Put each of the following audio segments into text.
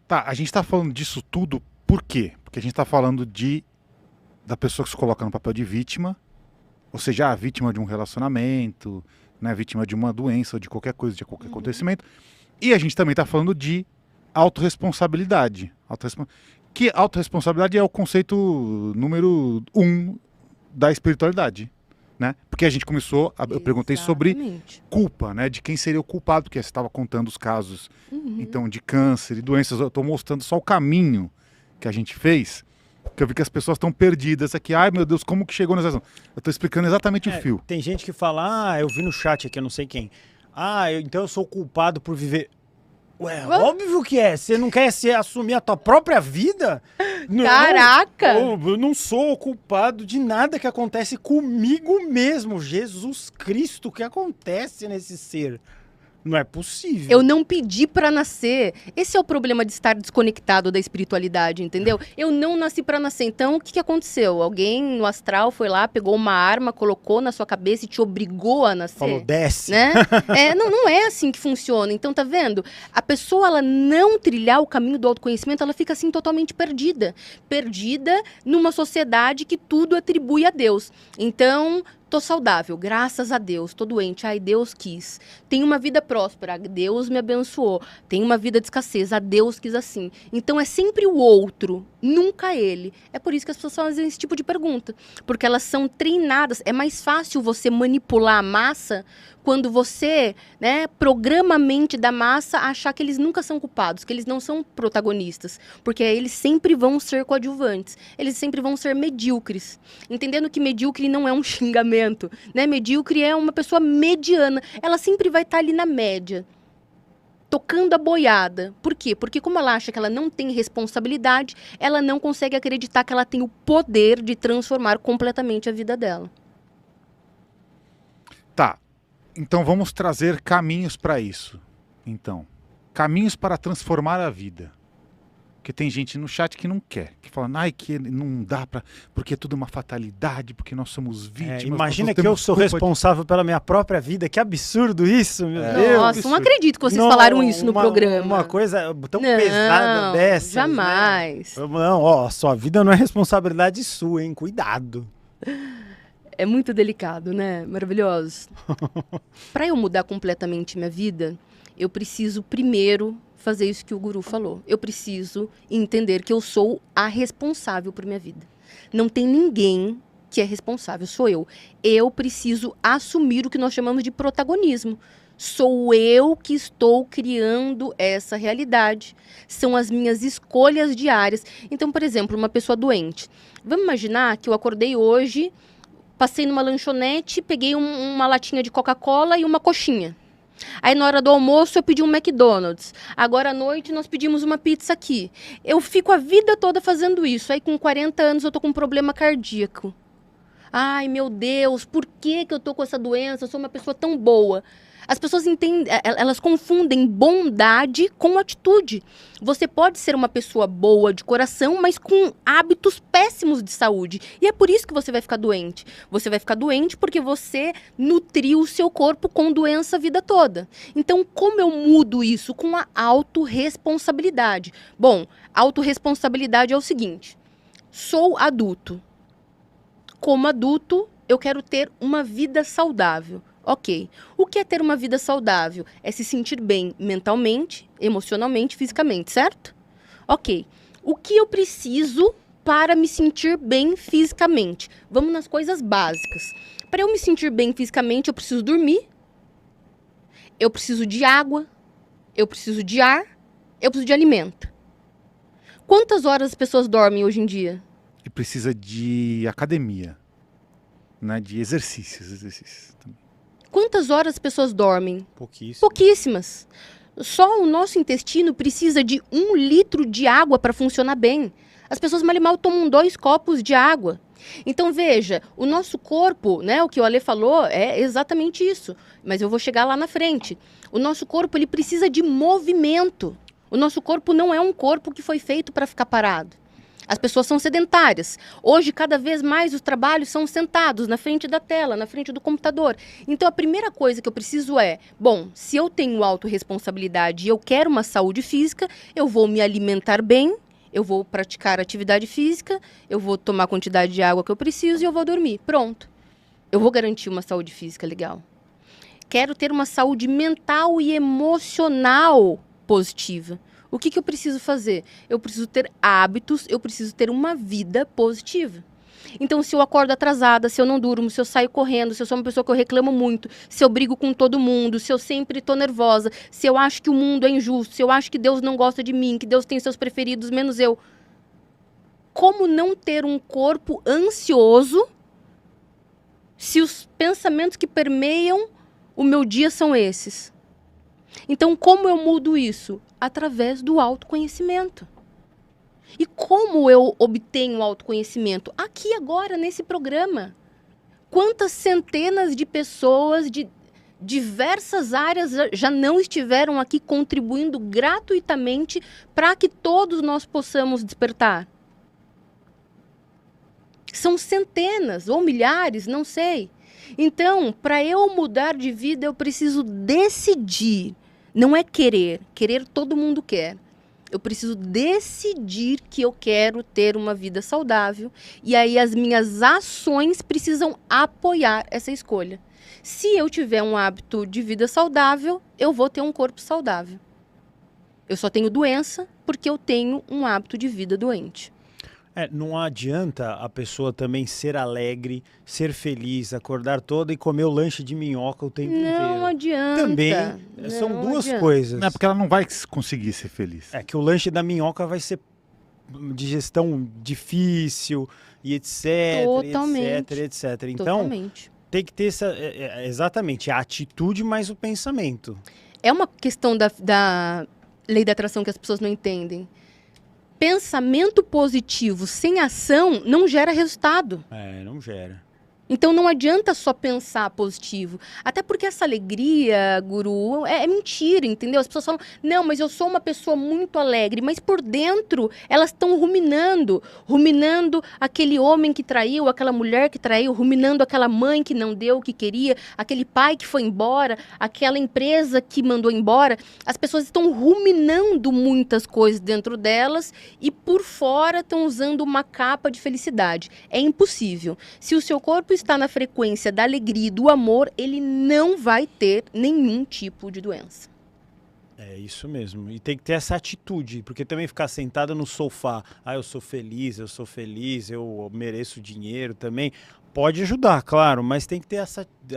Tá, a gente tá falando disso tudo por quê? Porque a gente tá falando da pessoa que se coloca no papel de vítima, ou seja, a vítima de um relacionamento, né, vítima de uma doença ou de qualquer coisa, de qualquer acontecimento. E a gente também tá falando de autorresponsabilidade. Que autorresponsabilidade é o conceito número 1 da espiritualidade. Né? Porque a gente começou, eu perguntei sobre culpa, né? De quem seria o culpado, porque você estava contando os casos então, de câncer e doenças. Eu estou mostrando só o caminho que a gente fez, porque eu vi que as pessoas estão perdidas aqui. Ai, meu Deus, como que chegou nessa situação? Eu estou explicando exatamente o fio. Tem gente que fala, eu vi no chat aqui, eu não sei quem. Então eu sou culpado por viver... Ué, óbvio que é. Você não quer assumir a tua própria vida? Caraca! Eu não sou culpado de nada que acontece comigo mesmo. Jesus Cristo, o que acontece nesse ser? Não é possível. Eu não pedi pra nascer. Esse é o problema de estar desconectado da espiritualidade, entendeu? Eu não nasci pra nascer. Então, o que aconteceu? Alguém no astral foi lá, pegou uma arma, colocou na sua cabeça e te obrigou a nascer? Falou, desce. Né? Não é assim que funciona. Então, tá vendo? A pessoa, ela não trilhar o caminho do autoconhecimento, ela fica assim totalmente perdida. Perdida numa sociedade que tudo atribui a Deus. Então... Tô saudável, graças a Deus. Tô doente, ai, Deus quis. Tenho uma vida próspera, Deus me abençoou. Tenho uma vida de escassez, a Deus quis assim. Então é sempre o outro, nunca ele. É por isso que as pessoas fazem esse tipo de pergunta. Porque elas são treinadas. É mais fácil você manipular a massa quando você, né, programa a mente da massa a achar que eles nunca são culpados, que eles não são protagonistas. Porque eles sempre vão ser coadjuvantes. Eles sempre vão ser medíocres. Entendendo que medíocre não é um xingamento, né? Medíocre é uma pessoa mediana. Ela sempre vai estar ali na média, tocando a boiada. Por quê? Porque como ela acha que ela não tem responsabilidade, ela não consegue acreditar que ela tem o poder de transformar completamente a vida dela. Tá. Então vamos trazer caminhos para isso. Então, caminhos para transformar a vida. Porque tem gente no chat que não quer, que fala, que não dá pra... porque tudo é uma fatalidade, porque nós somos vítimas. Imagina que eu sou responsável pela minha própria vida, que absurdo isso, meu Deus. Nossa, não acredito que vocês falaram isso no programa. Uma coisa tão pesada dessa. Jamais. Né? Não, sua vida não é responsabilidade sua, hein? Cuidado. É muito delicado, né? Maravilhoso. Para eu mudar completamente minha vida, eu preciso primeiro fazer isso que o guru falou. Eu preciso entender que eu sou a responsável por minha vida. Não tem ninguém que é responsável, sou eu. Eu preciso assumir o que nós chamamos de protagonismo. Sou eu que estou criando essa realidade. São as minhas escolhas diárias. Então, por exemplo, uma pessoa doente. Vamos imaginar que eu acordei hoje, passei numa lanchonete, peguei uma latinha de Coca-Cola e uma coxinha. Aí na hora do almoço eu pedi um McDonald's. Agora à noite nós pedimos uma pizza aqui. Eu fico a vida toda fazendo isso. Aí com 40 anos eu tô com um problema cardíaco. Ai, meu Deus, por que eu tô com essa doença? Eu sou uma pessoa tão boa. As pessoas elas confundem bondade com atitude. Você pode ser uma pessoa boa de coração, mas com hábitos péssimos de saúde. E é por isso que você vai ficar doente. Você vai ficar doente porque você nutriu o seu corpo com doença a vida toda. Então, como eu mudo isso? Com a autorresponsabilidade. Bom, autorresponsabilidade é o seguinte. Sou adulto. Como adulto, eu quero ter uma vida saudável. Ok. O que é ter uma vida saudável? É se sentir bem mentalmente, emocionalmente, fisicamente, certo? Ok. O que eu preciso para me sentir bem fisicamente? Vamos nas coisas básicas. Para eu me sentir bem fisicamente, eu preciso dormir. Eu preciso de água. Eu preciso de ar. Eu preciso de alimento. Quantas horas as pessoas dormem hoje em dia? E precisa de academia, né? De exercícios também. Quantas horas as pessoas dormem? Pouquíssimas. Só o nosso intestino precisa de 1 litro de água para funcionar bem. As pessoas mal e mal tomam 2 copos de água. Então, veja, o nosso corpo, né, o que o Ale falou é exatamente isso. Mas eu vou chegar lá na frente. O nosso corpo, ele precisa de movimento. O nosso corpo não é um corpo que foi feito para ficar parado. As pessoas são sedentárias. Hoje, cada vez mais, os trabalhos são sentados na frente da tela, na frente do computador. Então, a primeira coisa que eu preciso é, bom, se eu tenho autorresponsabilidade e eu quero uma saúde física, eu vou me alimentar bem, eu vou praticar atividade física, eu vou tomar a quantidade de água que eu preciso e eu vou dormir. Pronto. Eu vou garantir uma saúde física legal. Quero ter uma saúde mental e emocional positiva. O que eu preciso fazer? Eu preciso ter hábitos, eu preciso ter uma vida positiva. Então, se eu acordo atrasada, se eu não durmo, se eu saio correndo, se eu sou uma pessoa que eu reclamo muito, se eu brigo com todo mundo, se eu sempre estou nervosa, se eu acho que o mundo é injusto, se eu acho que Deus não gosta de mim, que Deus tem seus preferidos, menos eu. Como não ter um corpo ansioso se os pensamentos que permeiam o meu dia são esses? Então, como eu mudo isso? Através do autoconhecimento. E como eu obtenho autoconhecimento? Aqui agora, nesse programa. Quantas centenas de pessoas de diversas áreas já não estiveram aqui contribuindo gratuitamente para que todos nós possamos despertar? São centenas ou milhares, não sei. Então, para eu mudar de vida, eu preciso decidir. Não é querer. Querer todo mundo quer. Eu preciso decidir que eu quero ter uma vida saudável. E aí as minhas ações precisam apoiar essa escolha. Se eu tiver um hábito de vida saudável, eu vou ter um corpo saudável. Eu só tenho doença porque eu tenho um hábito de vida doente. Não adianta a pessoa também ser alegre, ser feliz, acordar toda e comer o lanche de minhoca o tempo inteiro. Não adianta. Também são duas coisas. Não é porque ela não vai conseguir ser feliz. É que o lanche da minhoca vai ser digestão difícil e etc, Totalmente. etc. Então, Totalmente. tem que ter exatamente a atitude mais o pensamento. É uma questão da lei da atração que as pessoas não entendem. Pensamento positivo sem ação não gera resultado. Não gera. Então não adianta só pensar positivo. Até porque essa alegria, guru, é mentira, entendeu? As pessoas falam, não, mas eu sou uma pessoa muito alegre. Mas por dentro, elas estão ruminando aquele homem que traiu, aquela mulher que traiu, ruminando aquela mãe que não deu o que queria, aquele pai que foi embora, aquela empresa que mandou embora. As pessoas estão ruminando muitas coisas dentro delas e por fora estão usando uma capa de felicidade. É impossível. Se o seu corpo está na frequência da alegria e do amor, ele não vai ter nenhum tipo de doença. É isso mesmo. E tem que ter essa atitude, porque também ficar sentada no sofá, eu sou feliz, eu mereço dinheiro também, pode ajudar, claro, mas tem que ter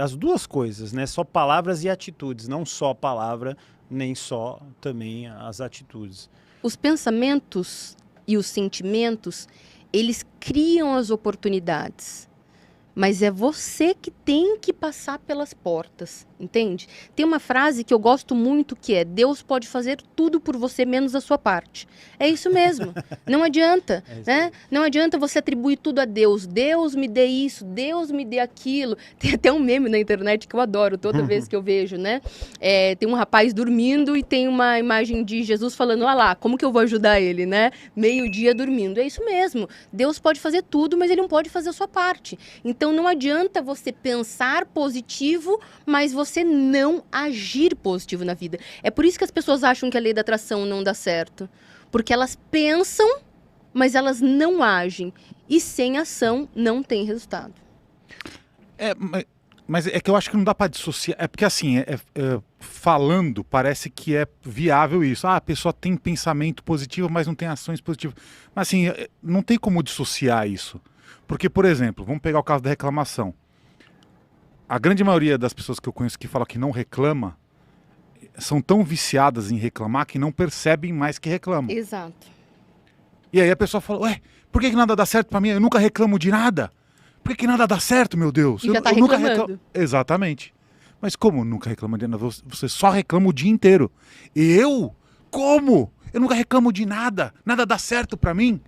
as duas coisas, né? Só palavras e atitudes, não só a palavra, nem só também as atitudes. Os pensamentos e os sentimentos, eles criam as oportunidades. Mas é você que tem que passar pelas portas, entende? Tem uma frase que eu gosto muito que é: Deus pode fazer tudo por você menos a sua parte. É isso mesmo. Não adianta, né? Não adianta você atribuir tudo a Deus. Deus me dê isso, Deus me dê aquilo. Tem até um meme na internet que eu adoro toda vez que eu vejo, né? Tem um rapaz dormindo e tem uma imagem de Jesus falando, lá, como que eu vou ajudar ele, né? Meio-dia dormindo. É isso mesmo. Deus pode fazer tudo, mas ele não pode fazer a sua parte. Então não adianta você pensar positivo, mas você não agir positivo na vida. É por isso que as pessoas acham que a lei da atração não dá certo. Porque elas pensam, mas não agem. E sem ação não tem resultado. Mas é que eu acho que não dá para dissociar. É porque assim, falando, parece que é viável isso. A pessoa tem pensamento positivo, mas não tem ações positivas. Mas assim, não tem como dissociar isso. Porque, por exemplo, vamos pegar o caso da reclamação. A grande maioria das pessoas que eu conheço que falam que não reclama, são tão viciadas em reclamar que não percebem mais que reclamam. Exato. E aí a pessoa fala, por que nada dá certo pra mim? Eu nunca reclamo de nada. Por que nada dá certo, meu Deus? E já tá eu nunca reclamando. Exatamente. Mas como nunca reclama de nada? Você só reclama o dia inteiro. Eu? Como? Eu nunca reclamo de nada. Nada dá certo pra mim.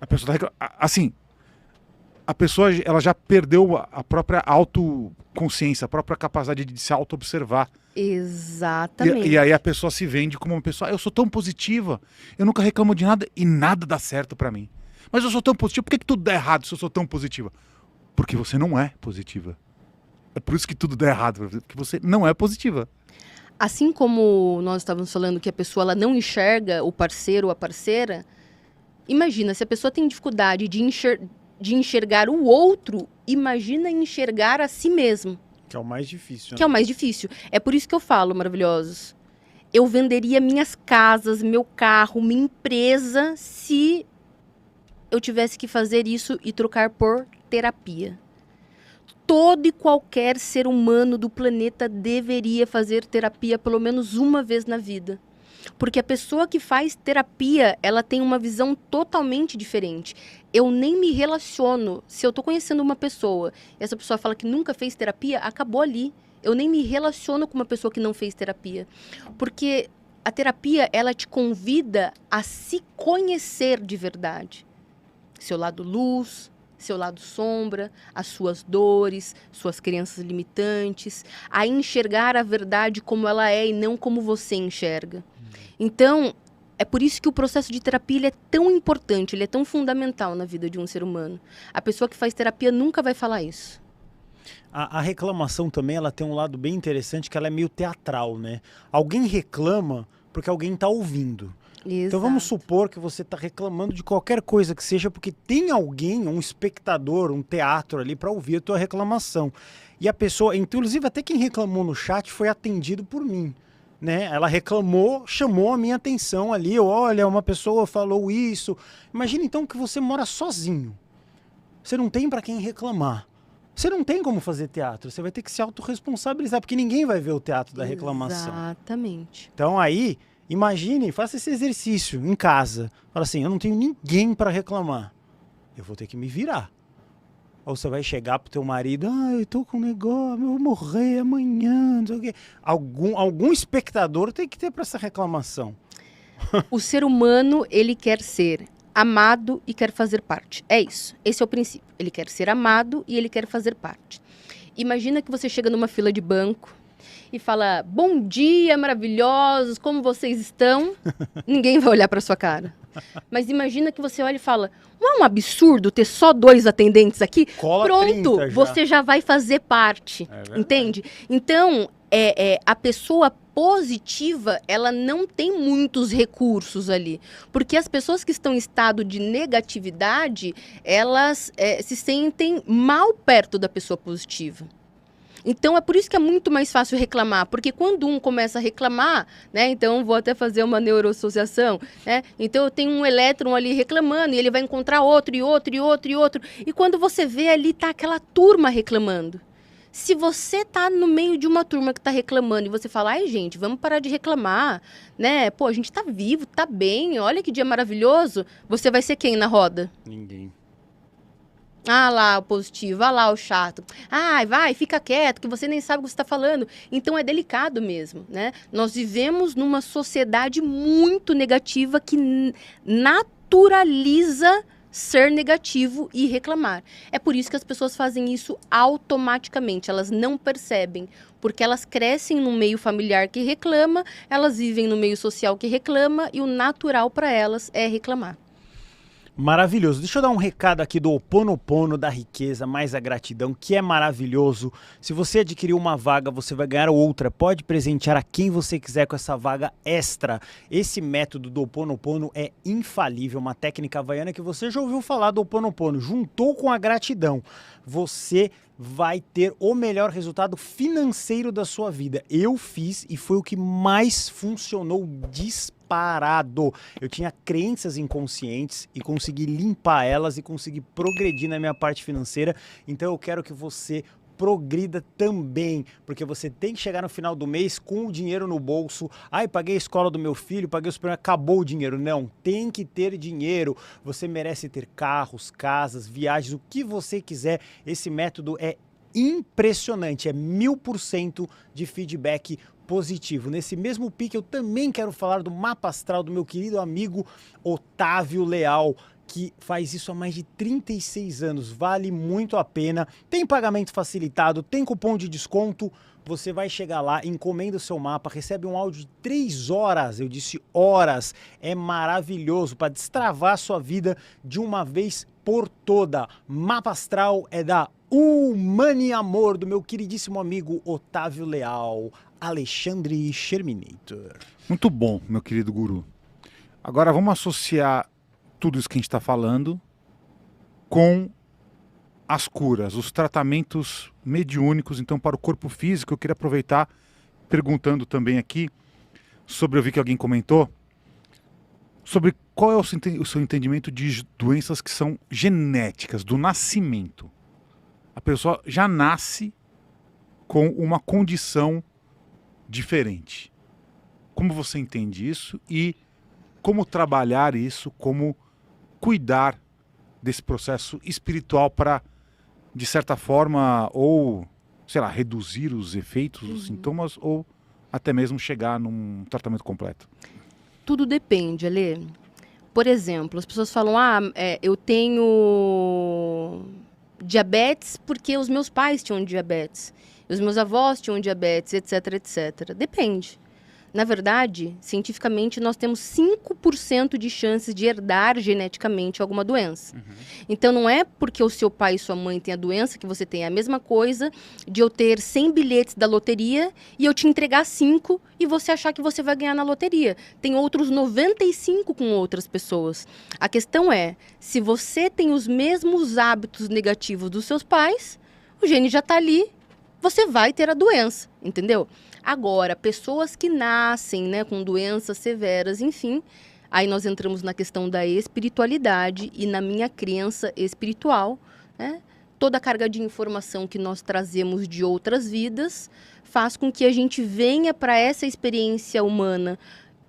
A pessoa tá reclamando. Assim, a pessoa ela já perdeu a própria autoconsciência, a própria capacidade de se auto-observar. Exatamente. E aí a pessoa se vende como uma pessoa, eu sou tão positiva, eu nunca reclamo de nada e nada dá certo pra mim. Mas eu sou tão positiva, por que tudo dá errado se eu sou tão positiva? Porque você não é positiva. É por isso que tudo dá errado, porque você não é positiva. Assim como nós estávamos falando que a pessoa ela não enxerga o parceiro ou a parceira, imagina, se a pessoa tem dificuldade de enxergar o outro, imagina enxergar a si mesmo. Que é o mais difícil. Que é o mais difícil. É por isso que eu falo, maravilhosos. Eu venderia minhas casas, meu carro, minha empresa, se eu tivesse que fazer isso e trocar por terapia. Todo e qualquer ser humano do planeta deveria fazer terapia pelo menos uma vez na vida. Porque a pessoa que faz terapia, ela tem uma visão totalmente diferente. Eu nem me relaciono. Se eu tô conhecendo uma pessoa e essa pessoa fala que nunca fez terapia, acabou ali. Eu nem me relaciono com uma pessoa que não fez terapia. Porque a terapia, ela te convida a se conhecer de verdade. Seu lado luz, seu lado sombra, as suas dores, suas crenças limitantes, a enxergar a verdade como ela é e não como você enxerga. Então, é por isso que o processo de terapia ele é tão importante, ele é tão fundamental na vida de um ser humano. A pessoa que faz terapia nunca vai falar isso. A reclamação também, ela tem um lado bem interessante, que ela é meio teatral, né? Alguém reclama porque alguém está ouvindo. Exato. Então vamos supor que você está reclamando de qualquer coisa que seja porque tem alguém, um espectador, um teatro ali para ouvir a tua reclamação. E a pessoa, inclusive até quem reclamou no chat foi atendido por mim, né? Ela reclamou, chamou a minha atenção ali, olha, uma pessoa falou isso. Imagina então que você mora sozinho. Você não tem para quem reclamar. Você não tem como fazer teatro, você vai ter que se autorresponsabilizar, porque ninguém vai ver o teatro da reclamação. Exatamente. Então aí, imagine, faça esse exercício em casa. Fala assim, eu não tenho ninguém para reclamar. Eu vou ter que me virar. Ou você vai chegar pro teu marido, eu tô com um negócio, eu vou morrer amanhã, não sei o quê. Algum espectador tem que ter para essa reclamação. O ser humano, ele quer ser amado e quer fazer parte. É isso. Esse é o princípio. Ele quer ser amado e ele quer fazer parte. Imagina que você chega numa fila de banco e fala, bom dia, maravilhosos, como vocês estão? Ninguém vai olhar para sua cara. Mas imagina que você olha e fala, não é um absurdo ter só 2 atendentes aqui? Cola Pronto, 30 já. você já vai fazer parte, entende? Então, a pessoa positiva, ela não tem muitos recursos ali. Porque as pessoas que estão em estado de negatividade, elas se sentem mal perto da pessoa positiva. Então, é por isso que é muito mais fácil reclamar, porque quando um começa a reclamar, né, então vou até fazer uma neuroassociação, né, então eu tenho um elétron ali reclamando, e ele vai encontrar outro, e outro, e outro, e outro, e quando você vê ali, tá aquela turma reclamando. Se você tá no meio de uma turma que tá reclamando, e você fala, ai gente, vamos parar de reclamar, né, pô, a gente tá vivo, tá bem, olha que dia maravilhoso, você vai ser quem na roda? Ninguém. Ah lá, o positivo, ah lá, o chato. Ai, vai, fica quieto, que você nem sabe o que você está falando. Então, é delicado mesmo, né? Nós vivemos numa sociedade muito negativa que naturaliza ser negativo e reclamar. É por isso que as pessoas fazem isso automaticamente, elas não percebem. Porque elas crescem num meio familiar que reclama, elas vivem no meio social que reclama e o natural para elas é reclamar. Maravilhoso. Deixa eu dar um recado aqui do Ho Oponopono da riqueza, mais a gratidão, que é maravilhoso. Se você adquirir uma vaga, você vai ganhar outra. Pode presentear a quem você quiser com essa vaga extra. Esse método do Ho Oponopono é infalível, uma técnica havaiana que você já ouviu falar do Ho Oponopono. Juntou com a gratidão, você vai ter o melhor resultado financeiro da sua vida. Eu fiz e foi o que mais funcionou disparado. Eu tinha crenças inconscientes e consegui limpar elas e consegui progredir na minha parte financeira. Então eu quero que você progrida também, porque você tem que chegar no final do mês com o dinheiro no bolso. Ai, paguei a escola do meu filho, paguei o supermercado, acabou o dinheiro. Não, tem que ter dinheiro. Você merece ter carros, casas, viagens, o que você quiser. Esse método é impressionante, é 1000% de feedback positivo. Nesse mesmo pique, eu também quero falar do mapa astral do meu querido amigo Otávio Leal, que faz isso há mais de 36 anos, vale muito a pena, tem pagamento facilitado, tem cupom de desconto, você vai chegar lá, encomenda o seu mapa, recebe um áudio de 3 horas, eu disse horas, é maravilhoso para destravar a sua vida de uma vez por toda. Mapa Astral é da Humane Amor, do meu queridíssimo amigo Otávio Leal, Alexandre Sherminator. Muito bom, meu querido guru. Agora vamos associar tudo isso que a gente está falando com as curas, os tratamentos mediúnicos, então, para o corpo físico. Eu queria aproveitar perguntando também aqui sobre, eu vi que alguém comentou, sobre qual é o seu entendimento de doenças que são genéticas, do nascimento. A pessoa já nasce com uma condição diferente. Como você entende isso e como trabalhar isso, como cuidar desse processo espiritual para, de certa forma, ou, sei lá, reduzir os efeitos, os sintomas, ou até mesmo chegar num tratamento completo? Tudo depende, Alê. Por exemplo, as pessoas falam, eu tenho diabetes porque os meus pais tinham diabetes, os meus avós tinham diabetes, etc, etc. Depende. Na verdade, cientificamente, nós temos 5% de chances de herdar geneticamente alguma doença. Então, não é porque o seu pai e sua mãe têm a doença que você tem. É a mesma coisa de eu ter 100 bilhetes da loteria e eu te entregar 5 e você achar que você vai ganhar na loteria. Tem outros 95 com outras pessoas. A questão é, se você tem os mesmos hábitos negativos dos seus pais, o gene já está ali, você vai ter a doença, entendeu? Agora, pessoas que nascem, né, com doenças severas, enfim, aí nós entramos na questão da espiritualidade e na minha crença espiritual, né, toda a carga de informação que nós trazemos de outras vidas faz com que a gente venha para essa experiência humana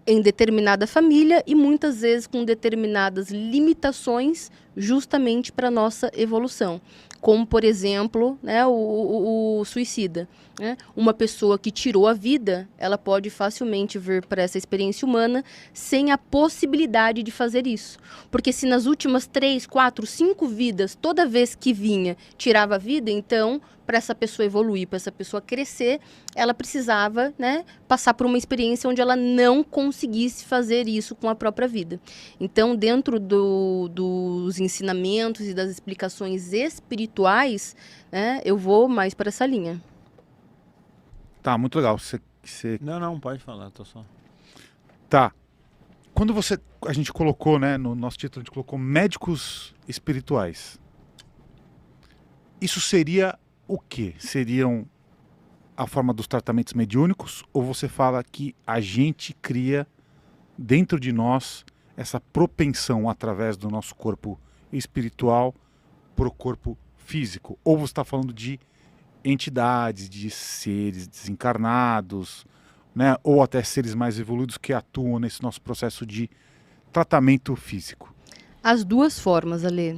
em determinada família e muitas vezes com determinadas limitações justamente para a nossa evolução. Como, por exemplo, né, o suicida. Né? Uma pessoa que tirou a vida, ela pode facilmente vir para essa experiência humana sem a possibilidade de fazer isso. Porque se nas últimas 3, 4, 5 vidas, toda vez que vinha, tirava a vida, então, para essa pessoa evoluir, para essa pessoa crescer, ela precisava, né, passar por uma experiência onde ela não conseguisse fazer isso com a própria vida. Então, dentro dos ensinamentos e das explicações espirituais, né, eu vou mais para essa linha. Tá, muito legal. Não, pode falar, tô só... Tá. Quando a gente colocou, né, no nosso título, a gente colocou médicos espirituais. Isso seria o quê? Seriam a forma dos tratamentos mediúnicos? Ou você fala que a gente cria dentro de nós essa propensão através do nosso corpo espiritual para o corpo físico? Ou você está falando de entidades, de seres desencarnados, né? Ou até seres mais evoluídos que atuam nesse nosso processo de tratamento físico? As duas formas, Alê.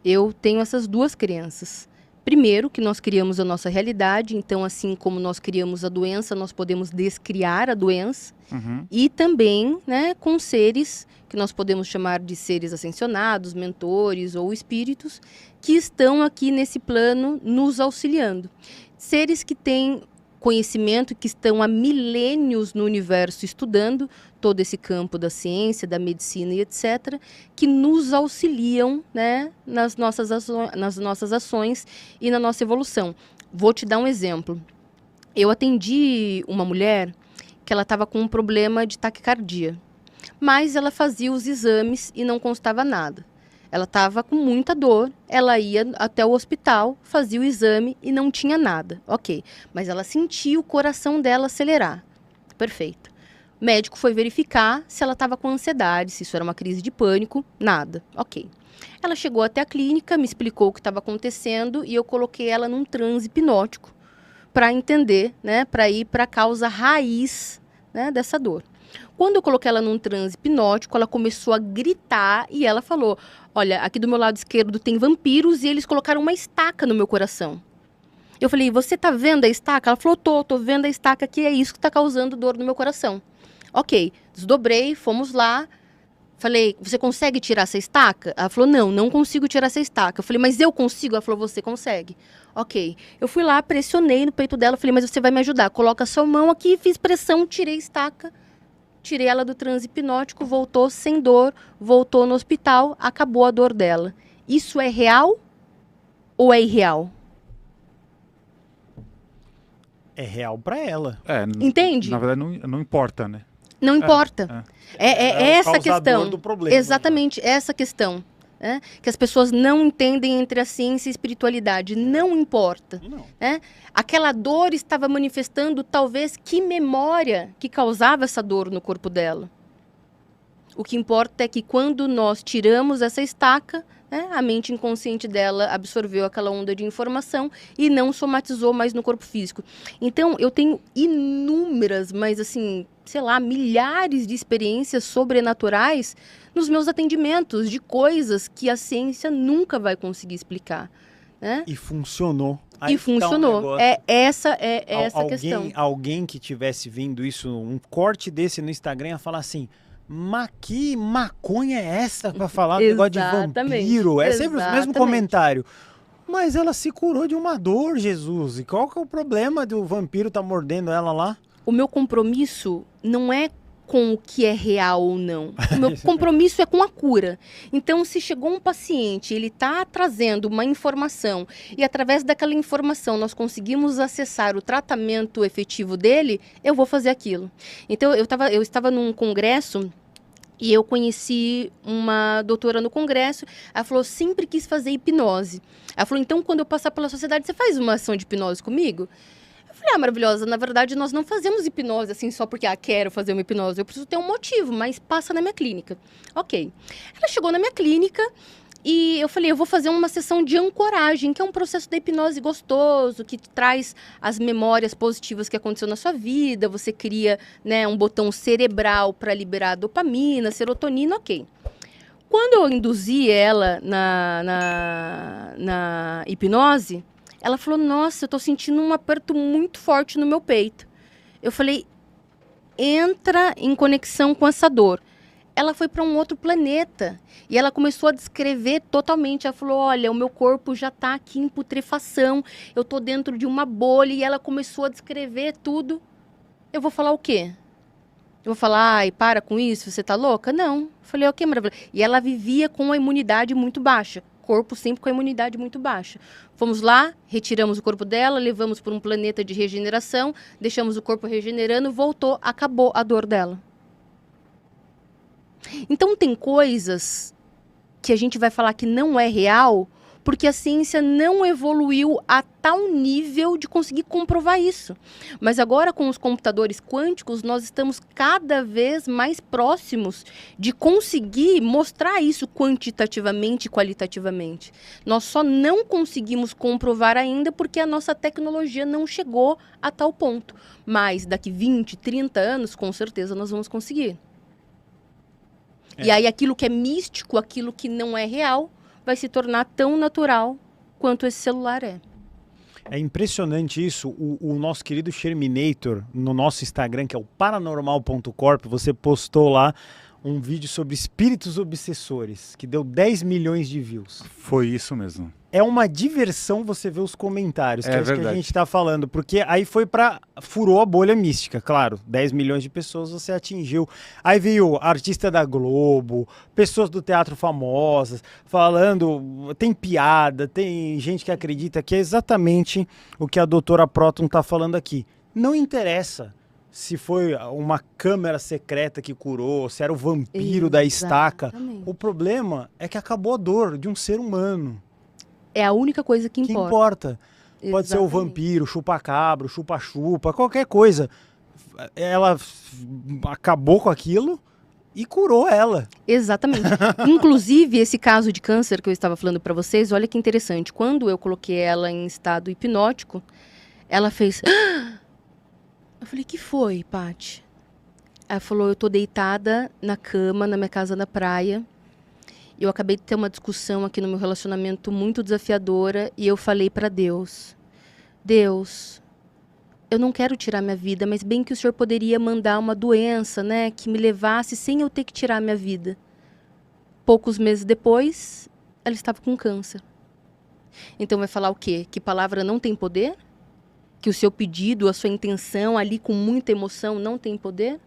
Eu tenho essas duas crenças. Primeiro, que nós criamos a nossa realidade, então assim como nós criamos a doença, nós podemos descriar a doença. E também, né, com seres que nós podemos chamar de seres ascensionados, mentores ou espíritos, que estão aqui nesse plano nos auxiliando. Seres que têm conhecimento, que estão há milênios no universo estudando todo esse campo da ciência, da medicina e etc., que nos auxiliam, né, nas nossas ações e na nossa evolução. Vou te dar um exemplo. Eu atendi uma mulher que ela estava com um problema de taquicardia, mas ela fazia os exames e não constava nada. Ela estava com muita dor, ela ia até o hospital, fazia o exame e não tinha nada. Ok, mas ela sentia o coração dela acelerar. Perfeito. O médico foi verificar se ela estava com ansiedade, se isso era uma crise de pânico, nada. Ok. Ela chegou até a clínica, me explicou o que estava acontecendo e eu coloquei ela num transe hipnótico para entender, né, para ir para a causa raiz, né, dessa dor. Quando eu coloquei ela num transe hipnótico, ela começou a gritar e ela falou: olha, aqui do meu lado esquerdo tem vampiros e eles colocaram uma estaca no meu coração. Eu falei: você tá vendo a estaca? Ela falou: tô vendo a estaca aqui, é isso que tá causando dor no meu coração. Ok, desdobrei, fomos lá, Falei, você consegue tirar essa estaca? Ela falou, não consigo tirar essa estaca. Eu falei, mas eu consigo? Ela falou, você consegue. Ok. Eu fui lá, pressionei no peito dela, falei, mas você vai me ajudar. Coloca a sua mão aqui, fiz pressão, tirei a estaca, tirei ela do transe hipnótico, voltou sem dor, voltou no hospital, acabou a dor dela. Isso é real ou é irreal? É real pra ela. Entende? Na verdade, não importa, né? Não importa. É o essa a causador questão. do problema. Exatamente, essa questão. Que as pessoas não entendem entre a ciência e a espiritualidade. Não importa. Não. Aquela dor estava manifestando talvez que memória que causava essa dor no corpo dela. O que importa é que quando nós tiramos essa estaca, a mente inconsciente dela absorveu aquela onda de informação e não somatizou mais no corpo físico. Então, eu tenho inúmeras, mas assim, sei lá, milhares de experiências sobrenaturais nos meus atendimentos, de coisas que a ciência nunca vai conseguir explicar. E funcionou. E funcionou. Essa questão. Alguém que tivesse vindo isso, um corte desse no Instagram, ia falar assim... Mas que maconha é essa pra falar negócio de vampiro? É sempre o mesmo comentário. Mas ela se curou de uma dor, Jesus. E qual que é o problema do vampiro tá mordendo ela lá? O meu compromisso não é com o que é real ou não. O meu compromisso é com a cura. Então, se chegou um paciente, ele está trazendo uma informação e através daquela informação nós conseguimos acessar o tratamento efetivo dele, eu vou fazer aquilo. Então, eu estava num congresso e eu conheci uma doutora no congresso. Ela falou, sempre quis fazer hipnose. Ela falou, então, quando eu passar pela sociedade, você faz uma ação de hipnose comigo? Eu falei, maravilhosa, na verdade nós não fazemos hipnose assim só porque, quero fazer uma hipnose, eu preciso ter um motivo, mas passa na minha clínica. Ok. Ela chegou na minha clínica e eu falei, eu vou fazer uma sessão de ancoragem, que é um processo da hipnose gostoso, que traz as memórias positivas que aconteceu na sua vida, você cria, um botão cerebral para liberar dopamina, serotonina, ok. Quando eu induzi ela na hipnose, ela falou, nossa, eu tô sentindo um aperto muito forte no meu peito. Eu falei, entra em conexão com essa dor. Ela foi para um outro planeta e ela começou a descrever totalmente. Ela falou, olha, o meu corpo já tá aqui em putrefação, eu tô dentro de uma bolha, e ela começou a descrever tudo. Eu vou falar o quê? Eu vou falar, ai, para com isso, você tá louca? Não. Eu falei, ok, maravilha. E ela vivia com a imunidade muito baixa. Corpo sempre com a imunidade muito baixa. Fomos lá, retiramos o corpo dela, levamos para um planeta de regeneração, deixamos o corpo regenerando, voltou, acabou a dor dela. Então tem coisas que a gente vai falar que não é real, porque a ciência não evoluiu a tal nível de conseguir comprovar isso. Mas agora, com os computadores quânticos, nós estamos cada vez mais próximos de conseguir mostrar isso quantitativamente e qualitativamente. Nós só não conseguimos comprovar ainda porque a nossa tecnologia não chegou a tal ponto. Mas daqui 20, 30 anos, com certeza, nós vamos conseguir. E aí aquilo que é místico, aquilo que não é real, vai se tornar tão natural quanto esse celular é. É impressionante isso. O nosso querido Sherminator, no nosso Instagram, que é o paranormal.corp, você postou lá um vídeo sobre espíritos obsessores, que deu 10 milhões de views. Foi isso mesmo. É uma diversão você ver os comentários, que é isso verdade. que a gente tá falando, porque aí furou a bolha mística, claro, 10 milhões de pessoas você atingiu. Aí veio artista da Globo, pessoas do teatro famosas, falando, tem piada, tem gente que acredita que é exatamente o que a doutora Próton tá falando aqui. Não interessa se foi uma câmera secreta que curou, se era o vampiro da estaca. O problema é que acabou a dor de um ser humano. É a única coisa que importa. Pode ser o vampiro, chupa-cabra, chupa-chupa, qualquer coisa. Ela acabou com aquilo e curou ela. Exatamente. Inclusive, esse caso de câncer que eu estava falando para vocês, olha que interessante. Quando eu coloquei ela em estado hipnótico, ela fez... Eu falei, que foi, Paty? Ela falou, eu tô deitada na cama, na minha casa na praia. Eu acabei de ter uma discussão aqui no meu relacionamento muito desafiadora e eu falei para Deus, Deus, eu não quero tirar minha vida, mas bem que o Senhor poderia mandar uma doença, que me levasse sem eu ter que tirar minha vida. Poucos meses depois, ela estava com câncer. Então vai falar o quê? Que palavra não tem poder? Que o seu pedido, a sua intenção ali com muita emoção não tem poder?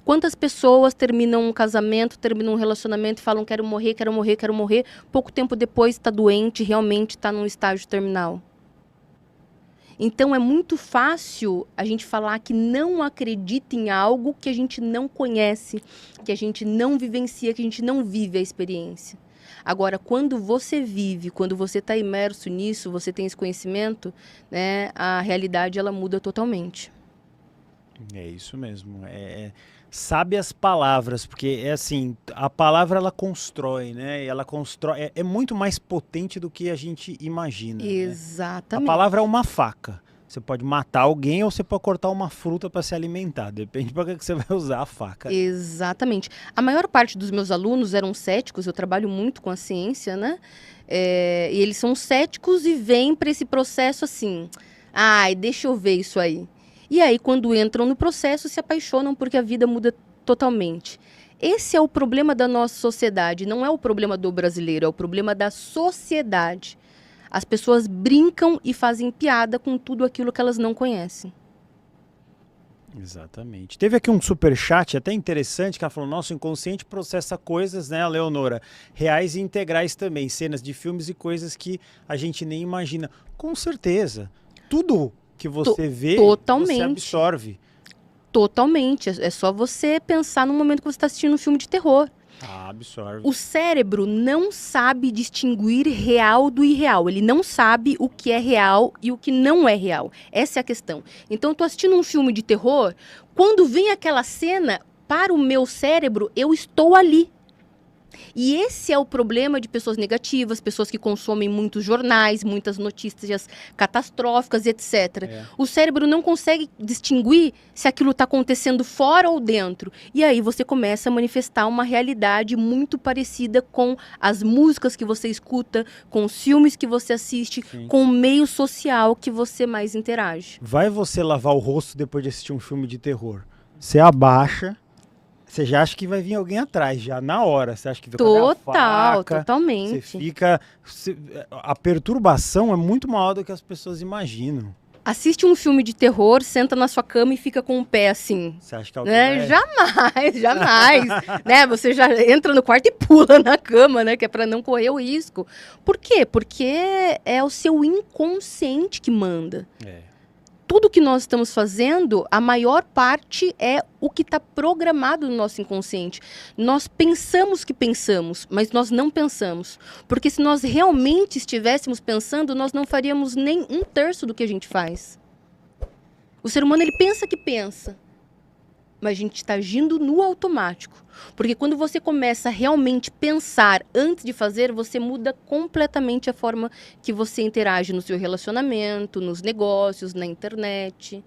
Quantas pessoas terminam um casamento, terminam um relacionamento e falam quero morrer, quero morrer, quero morrer. Pouco tempo depois está doente, realmente está num estágio terminal. Então é muito fácil a gente falar que não acredita em algo que a gente não conhece, que a gente não vivencia, que a gente não vive a experiência. Agora, quando você vive, quando você está imerso nisso, você tem esse conhecimento, né, a realidade ela muda totalmente. É isso mesmo. Sabe as palavras, porque é assim, a palavra ela constrói, né? Ela constrói, é muito mais potente do que a gente imagina. Exatamente. Né? A palavra é uma faca. Você pode matar alguém ou você pode cortar uma fruta para se alimentar. Depende para que você vai usar a faca. Exatamente. A maior parte dos meus alunos eram céticos, eu trabalho muito com a ciência, né? E eles são céticos e vêm para esse processo assim, ai, deixa eu ver isso aí. E aí, quando entram no processo, se apaixonam porque a vida muda totalmente. Esse é o problema da nossa sociedade, não é o problema do brasileiro, é o problema da sociedade. As pessoas brincam e fazem piada com tudo aquilo que elas não conhecem. Exatamente. Teve aqui um superchat até interessante, que ela falou, nosso inconsciente processa coisas, né, Leonora, reais e integrais também, cenas de filmes e coisas que a gente nem imagina. Com certeza. Tudo que você vê, totalmente. Você absorve. Totalmente. É só você pensar no momento que você está assistindo um filme de terror. Absorve. O cérebro não sabe distinguir real do irreal. Ele não sabe o que é real e o que não é real. Essa é a questão. Então, eu tô assistindo um filme de terror, quando vem aquela cena, para o meu cérebro, eu estou ali. E esse é o problema de pessoas negativas, pessoas que consomem muitos jornais, muitas notícias catastróficas, etc. O cérebro não consegue distinguir se aquilo está acontecendo fora ou dentro. E aí você começa a manifestar uma realidade muito parecida com as músicas que você escuta, com os filmes que você assiste, Sim. com o meio social que você mais interage. Vai você lavar o rosto depois de assistir um filme de terror. Você abaixa... Você já acha que vai vir alguém atrás, já na hora. Você acha que vai Total, faca, totalmente. Você fica... A perturbação é muito maior do que as pessoas imaginam. Assiste um filme de terror, senta na sua cama e fica com o pé assim. Você acha que alguém né? Jamais. Né? Você já entra no quarto e pula na cama, né? Que é para não correr o risco. Por quê? Porque é o seu inconsciente que manda. Tudo que nós estamos fazendo, a maior parte é o que está programado no nosso inconsciente. Nós pensamos que pensamos, mas nós não pensamos. Porque se nós realmente estivéssemos pensando, nós não faríamos nem 1/3 do que a gente faz. O ser humano, ele pensa que pensa, mas a gente está agindo no automático. Porque quando você começa a realmente pensar antes de fazer, você muda completamente a forma que você interage no seu relacionamento, nos negócios, na internet.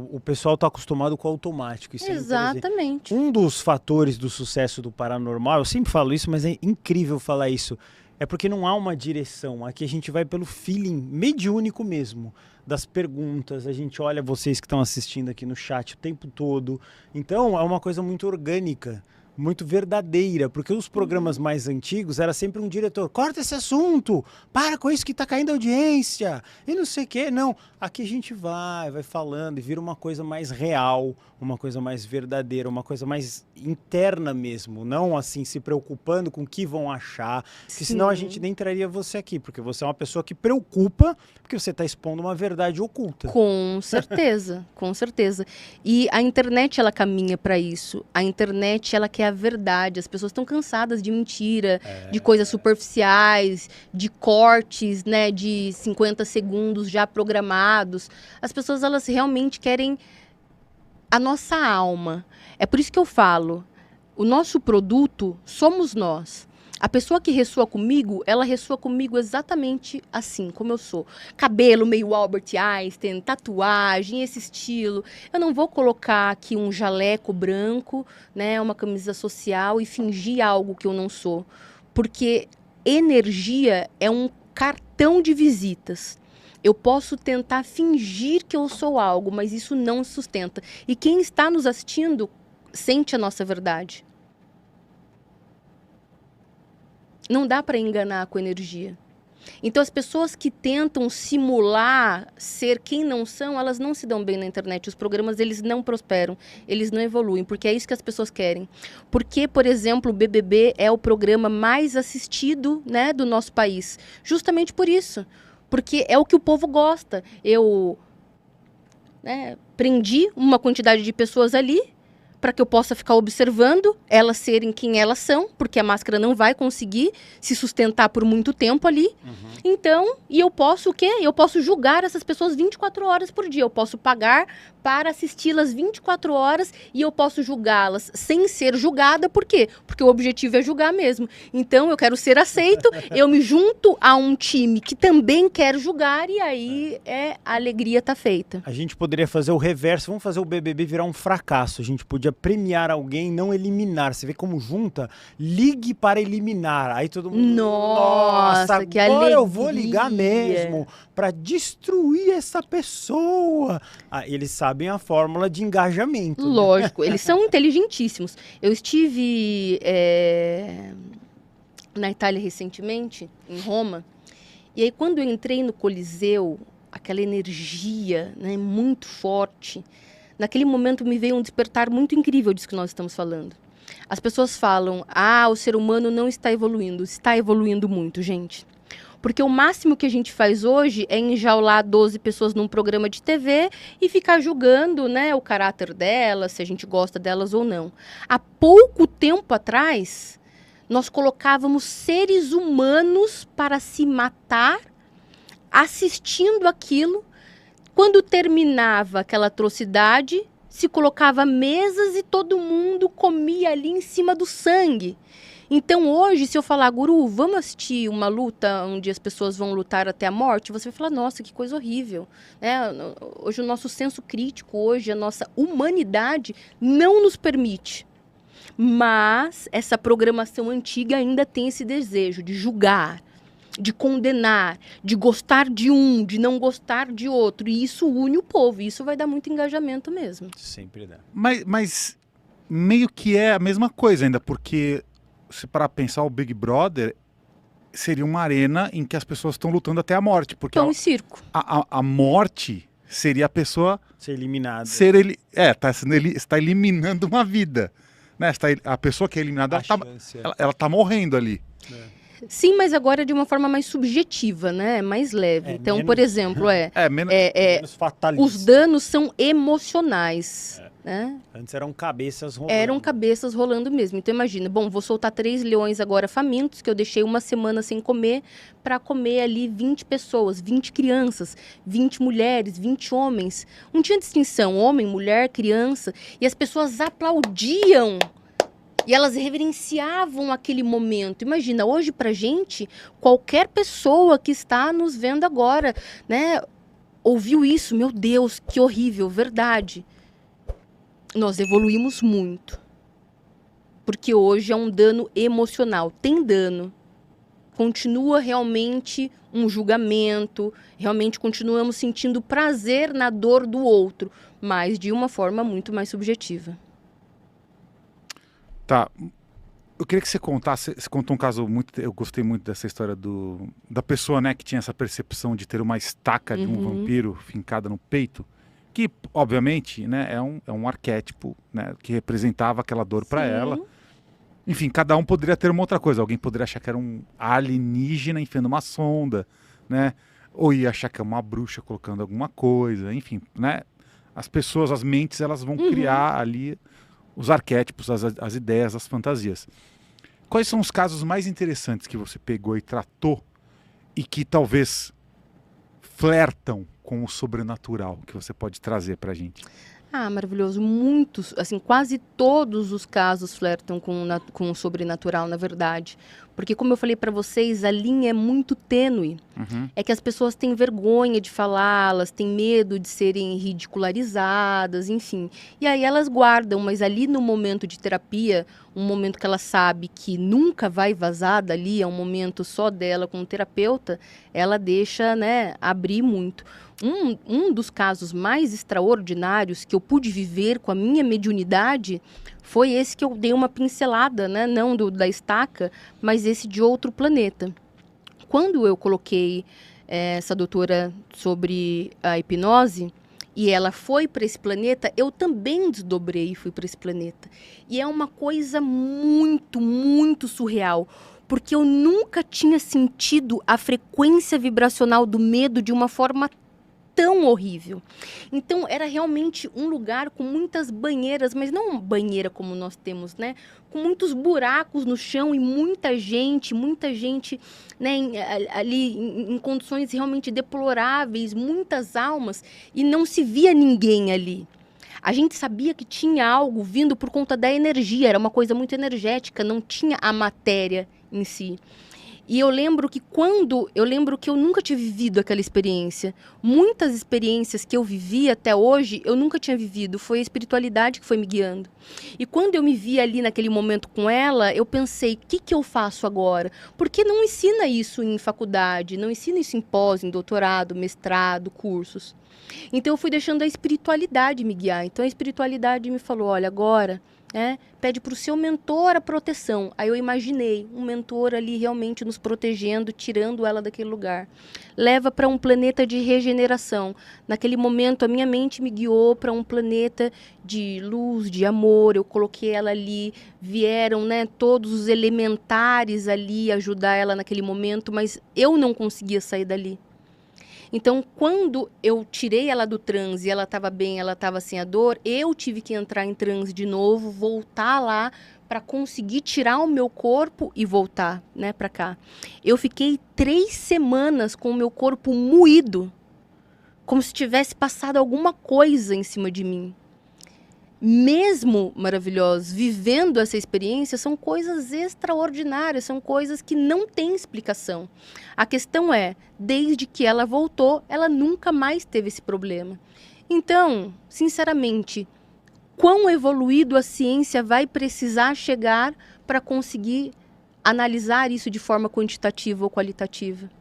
O pessoal está acostumado com o automático. Isso Exatamente. Um dos fatores do sucesso do paranormal, eu sempre falo isso, mas é incrível falar isso, é porque não há uma direção. Aqui a gente vai pelo feeling mediúnico mesmo. Das perguntas, a gente olha vocês que estão assistindo aqui no chat o tempo todo. Então, é uma coisa muito orgânica, muito verdadeira, porque os programas mais antigos era sempre um diretor, corta esse assunto, para com isso que está caindo a audiência, e não sei o quê. Não, aqui a gente vai falando e vira uma coisa mais real, uma coisa mais verdadeira, uma coisa mais interna mesmo, não assim se preocupando com o que vão achar, porque senão a gente nem traria você aqui, porque você é uma pessoa que preocupa, porque você está expondo uma verdade oculta. Com certeza, com certeza. E a internet, ela caminha para isso. A internet, ela quer a verdade. As pessoas estão cansadas de mentira, de coisas superficiais, de cortes, né, de 50 segundos já programados. As pessoas, elas realmente querem a nossa alma. É por isso que eu falo, o nosso produto somos nós. A pessoa que ressoa comigo, ela ressoa comigo exatamente assim, como eu sou. Cabelo meio Albert Einstein, tatuagem, esse estilo. Eu não vou colocar aqui um jaleco branco, né, uma camisa social e fingir algo que eu não sou. Porque energia é um cartão de visitas. Eu posso tentar fingir que eu sou algo, mas isso não sustenta. E quem está nos assistindo sente a nossa verdade. Não dá para enganar com energia. Então, as pessoas que tentam simular ser quem não são, elas não se dão bem na internet. Os programas, eles não prosperam, eles não evoluem, porque é isso que as pessoas querem. Porque, por exemplo, o BBB é o programa mais assistido, né, do nosso país. Justamente por isso. Porque é o que o povo gosta. Eu, né, prendi uma quantidade de pessoas ali, para que eu possa ficar observando elas serem quem elas são, porque a máscara não vai conseguir se sustentar por muito tempo ali. Então, e eu posso o quê? Eu posso julgar essas pessoas 24 horas por dia. Eu posso pagar para assisti-las 24 horas e eu posso julgá-las sem ser julgada. Por quê? Porque o objetivo é julgar mesmo. Então, eu quero ser aceito, eu me junto a um time que também quer julgar e aí a alegria tá feita. A gente poderia fazer o reverso, vamos fazer o BBB virar um fracasso. A gente podia premiar alguém, não eliminar. Você vê como junta? Ligue para eliminar. Aí todo mundo... Nossa, que agora alegria. Eu vou ligar mesmo para destruir essa pessoa. Ah, eles sabem a fórmula de engajamento. Lógico, eles são inteligentíssimos. Eu estive na Itália recentemente, em Roma, e aí quando eu entrei no Coliseu, aquela energia, né, muito forte, naquele momento me veio um despertar muito incrível disso que nós estamos falando. As pessoas falam, o ser humano não está evoluindo. Está evoluindo muito, gente. Porque o máximo que a gente faz hoje é enjaular 12 pessoas num programa de TV e ficar julgando, né, o caráter delas, se a gente gosta delas ou não. Há pouco tempo atrás, nós colocávamos seres humanos para se matar, assistindo aquilo. Quando terminava aquela atrocidade, se colocava mesas e todo mundo comia ali em cima do sangue. Então hoje, se eu falar, Guru, vamos assistir uma luta onde as pessoas vão lutar até a morte, você vai falar, nossa, que coisa horrível. Hoje o nosso senso crítico, hoje a nossa humanidade não nos permite. Mas essa programação antiga ainda tem esse desejo de julgar, de condenar, de gostar de um, de não gostar de outro. E isso une o povo, e isso vai dar muito engajamento mesmo. Sempre dá. Mas meio que é a mesma coisa ainda, porque se para pensar o Big Brother seria uma arena em que as pessoas estão lutando até a morte. Porque Pão e circo. A morte seria a pessoa ser eliminada. Está eliminando uma vida. Né? A pessoa que é eliminada, ela tá morrendo ali. Sim, mas agora de uma forma mais subjetiva, né? Mais leve. Então, menos... por exemplo, menos fatalista. Os danos são emocionais. Né? Antes eram cabeças rolando. Eram cabeças rolando mesmo. Então imagina, vou soltar 3 leões agora famintos, que eu deixei uma semana sem comer, para comer ali 20 pessoas, 20 crianças, 20 mulheres, 20 homens. Não tinha distinção, homem, mulher, criança. E as pessoas aplaudiam. E elas reverenciavam aquele momento. Imagina, hoje pra gente, qualquer pessoa que está nos vendo agora, né, ouviu isso, meu Deus, que horrível, verdade. Nós evoluímos muito. Porque hoje é um dano emocional. Tem dano. Continua realmente um julgamento. Realmente continuamos sentindo prazer na dor do outro. Mas de uma forma muito mais subjetiva. Tá. Eu queria que você contasse. Você contou um caso muito. Eu gostei muito dessa história da pessoa, né, que tinha essa percepção de ter uma estaca de um vampiro fincada no peito. Que, obviamente, né, é um arquétipo, né, que representava aquela dor para ela. Enfim, cada um poderia ter uma outra coisa. Alguém poderia achar que era um alienígena enfiando uma sonda, né? Ou ia achar que é uma bruxa colocando alguma coisa. Enfim, né? As pessoas, as mentes, elas vão criar ali os arquétipos, as ideias, as fantasias. Quais são os casos mais interessantes que você pegou e tratou e que talvez flertam com o sobrenatural que você pode trazer pra gente? Maravilhoso. Muitos, assim, quase todos os casos flertam com o sobrenatural, na verdade. Porque, como eu falei para vocês, a linha é muito tênue. É que as pessoas têm vergonha de falá-las, têm medo de serem ridicularizadas, enfim. E aí elas guardam, mas ali no momento de terapia, um momento que ela sabe que nunca vai vazar dali, é um momento só dela com o terapeuta, ela deixa, né, abrir muito. Um dos casos mais extraordinários que eu pude viver com a minha mediunidade foi esse que eu dei uma pincelada, né, não da estaca, mas esse de outro planeta. Quando eu coloquei essa doutora sobre a hipnose, e ela foi para esse planeta, eu também desdobrei e fui para esse planeta. E é uma coisa muito, muito surreal, porque eu nunca tinha sentido a frequência vibracional do medo de uma forma tão horrível. Então, era realmente um lugar com muitas banheiras, mas não banheira como nós temos, né? Com muitos buracos no chão e muita gente, né, ali em condições realmente deploráveis, muitas almas, e não se via ninguém ali. A gente sabia que tinha algo vindo por conta da energia, era uma coisa muito energética, não tinha a matéria em si. E eu lembro que eu nunca tinha vivido aquela experiência. Muitas experiências que eu vivi até hoje, eu nunca tinha vivido. Foi a espiritualidade que foi me guiando. E quando eu me vi ali naquele momento com ela, eu pensei, o que eu faço agora? Porque não ensina isso em faculdade, não ensina isso em pós, em doutorado, mestrado, cursos. Então eu fui deixando a espiritualidade me guiar. Então a espiritualidade me falou, olha, agora... pede para o seu mentor a proteção. Aí eu imaginei um mentor ali realmente nos protegendo, tirando ela daquele lugar. Leva para um planeta de regeneração. Naquele momento, a minha mente me guiou para um planeta de luz, de amor. Eu coloquei ela ali, vieram, né, todos os elementares ali ajudar ela naquele momento, mas eu não conseguia sair dali. Então, quando eu tirei ela do transe, ela estava bem, ela estava sem a dor, eu tive que entrar em transe de novo, voltar lá para conseguir tirar o meu corpo e voltar, né, para cá. Eu fiquei 3 semanas com o meu corpo moído, como se tivesse passado alguma coisa em cima de mim. Mesmo maravilhosos, vivendo essa experiência, são coisas extraordinárias, são coisas que não têm explicação. A questão é, desde que ela voltou, ela nunca mais teve esse problema. Então, sinceramente, quão evoluído a ciência vai precisar chegar para conseguir analisar isso de forma quantitativa ou qualitativa?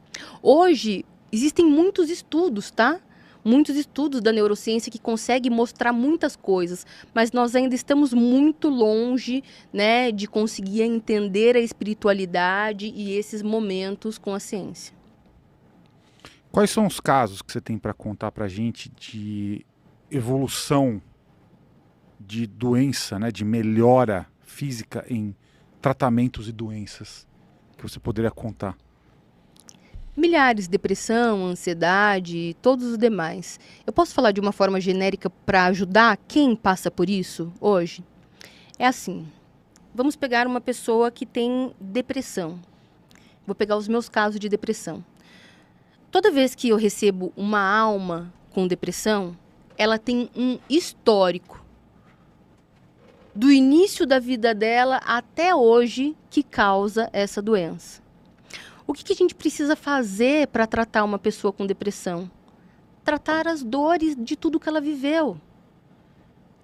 Hoje, existem muitos estudos, tá? Muitos estudos da neurociência que conseguem mostrar muitas coisas, mas nós ainda estamos muito longe, né, de conseguir entender a espiritualidade e esses momentos com a ciência. Quais são os casos que você tem para contar para a gente de evolução de doença, né, de melhora física em tratamentos e doenças que você poderia contar? Milhares, depressão, ansiedade, todos os demais. Eu posso falar de uma forma genérica para ajudar quem passa por isso hoje? É assim, vamos pegar uma pessoa que tem depressão. Vou pegar os meus casos de depressão. Toda vez que eu recebo uma alma com depressão, ela tem um histórico do início da vida dela até hoje que causa essa doença. O que a gente precisa fazer para tratar uma pessoa com depressão? Tratar as dores de tudo que ela viveu.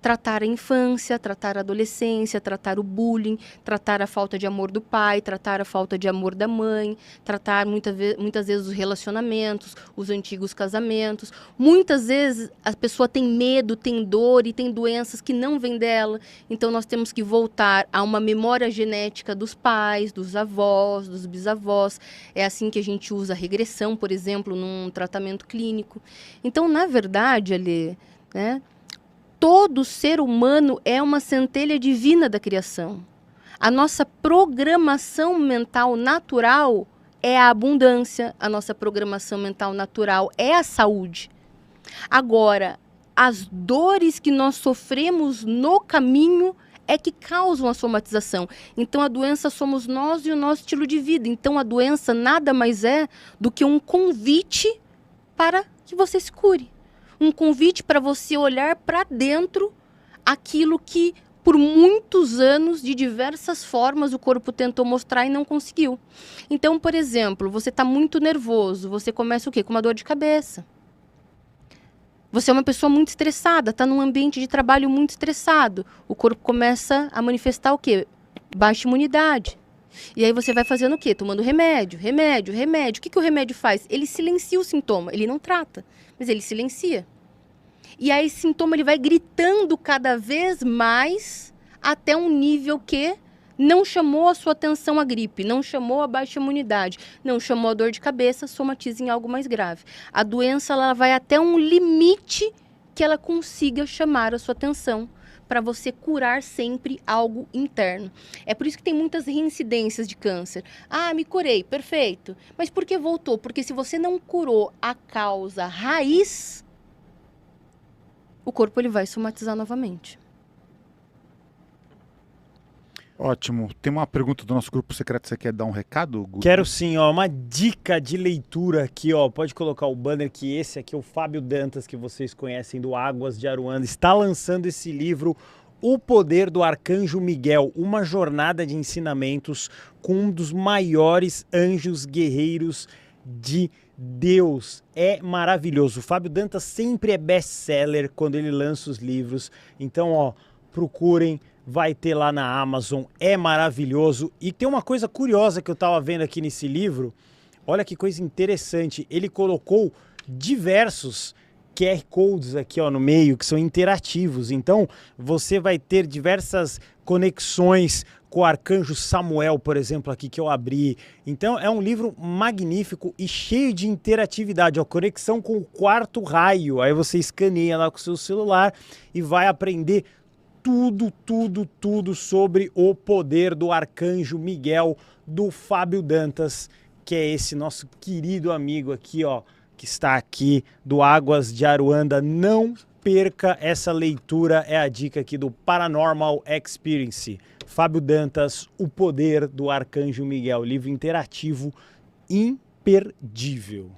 Tratar a infância, tratar a adolescência, tratar o bullying, tratar a falta de amor do pai, tratar a falta de amor da mãe, tratar muitas vezes os relacionamentos, os antigos casamentos. Muitas vezes a pessoa tem medo, tem dor e tem doenças que não vêm dela. Então nós temos que voltar a uma memória genética dos pais, dos avós, dos bisavós. É assim que a gente usa a regressão, por exemplo, num tratamento clínico. Então, na verdade, Alê, né? Todo ser humano é uma centelha divina da criação. A nossa programação mental natural é a abundância, a nossa programação mental natural é a saúde. Agora, as dores que nós sofremos no caminho é que causam a somatização. Então, a doença somos nós e o nosso estilo de vida. Então, a doença nada mais é do que um convite para que você se cure. Um convite para você olhar para dentro aquilo que, por muitos anos, de diversas formas, o corpo tentou mostrar e não conseguiu. Então, por exemplo, você está muito nervoso, você começa o quê? Com uma dor de cabeça. Você é uma pessoa muito estressada, está num ambiente de trabalho muito estressado. O corpo começa a manifestar o quê? baixa imunidade. E aí você vai fazendo o quê? Tomando remédio, remédio, remédio. O que o remédio faz? Ele silencia o sintoma. Ele não trata, mas ele silencia. E aí esse sintoma ele vai gritando cada vez mais até um nível que não chamou a sua atenção a gripe, não chamou a baixa imunidade, não chamou a dor de cabeça, somatiza em algo mais grave. A doença ela vai até um limite que ela consiga chamar a sua atenção para você curar sempre algo interno. É por isso que tem muitas reincidências de câncer. Ah, me curei, perfeito. Mas por que voltou? Porque se você não curou a causa raiz, o corpo ele vai somatizar novamente. Ótimo. Tem uma pergunta do nosso grupo secreto. Você quer dar um recado, Guto? Quero sim, ó, uma dica de leitura aqui, ó. Pode colocar o banner que esse aqui é o Fábio Dantas, que vocês conhecem do Águas de Aruanda. Está lançando esse livro, O Poder do Arcanjo Miguel, uma jornada de ensinamentos com um dos maiores anjos guerreiros de Deus. É maravilhoso. O Fábio Dantas sempre é best-seller quando ele lança os livros. Então, ó, procurem. Vai ter lá na Amazon, é maravilhoso. E tem uma coisa curiosa que eu estava vendo aqui nesse livro, olha que coisa interessante, ele colocou diversos QR Codes aqui ó, no meio, que são interativos, então você vai ter diversas conexões com o Arcanjo Samuel, por exemplo, aqui que eu abri. Então é um livro magnífico e cheio de interatividade, ó, conexão com o quarto raio, aí você escaneia lá com o seu celular e vai aprender tudo sobre o poder do Arcanjo Miguel, do Fábio Dantas, que é esse nosso querido amigo aqui, ó, que está aqui do Águas de Aruanda. Não perca essa leitura, é a dica aqui do Paranormal Experience. Fábio Dantas, O Poder do Arcanjo Miguel, livro interativo imperdível.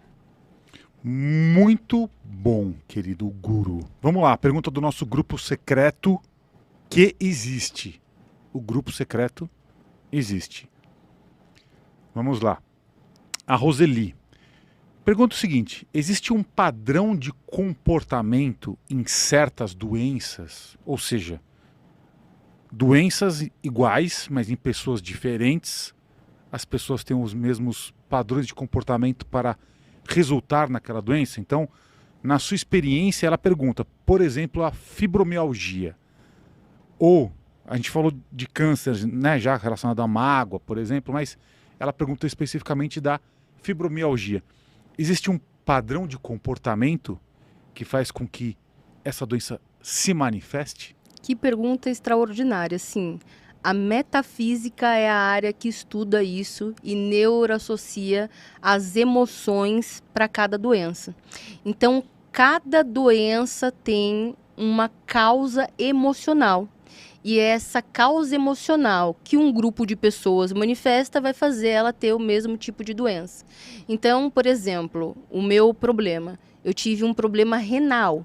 Muito bom, querido guru. Vamos lá, pergunta do nosso grupo secreto que existe. O grupo secreto existe. Vamos lá. A Roseli pergunta o seguinte: existe um padrão de comportamento em certas doenças? Ou seja, doenças iguais, mas em pessoas diferentes, as pessoas têm os mesmos padrões de comportamento para resultar naquela doença? Então, na sua experiência, ela pergunta, por exemplo, a fibromialgia. Ou, a gente falou de câncer, né, já relacionado à mágoa, por exemplo, mas ela perguntou especificamente da fibromialgia. Existe um padrão de comportamento que faz com que essa doença se manifeste? Que pergunta extraordinária, sim. A metafísica é a área que estuda isso e neuroassocia as emoções para cada doença. Então, cada doença tem uma causa emocional. E essa causa emocional que um grupo de pessoas manifesta vai fazer ela ter o mesmo tipo de doença. Então, por exemplo, o meu problema, eu tive um problema renal.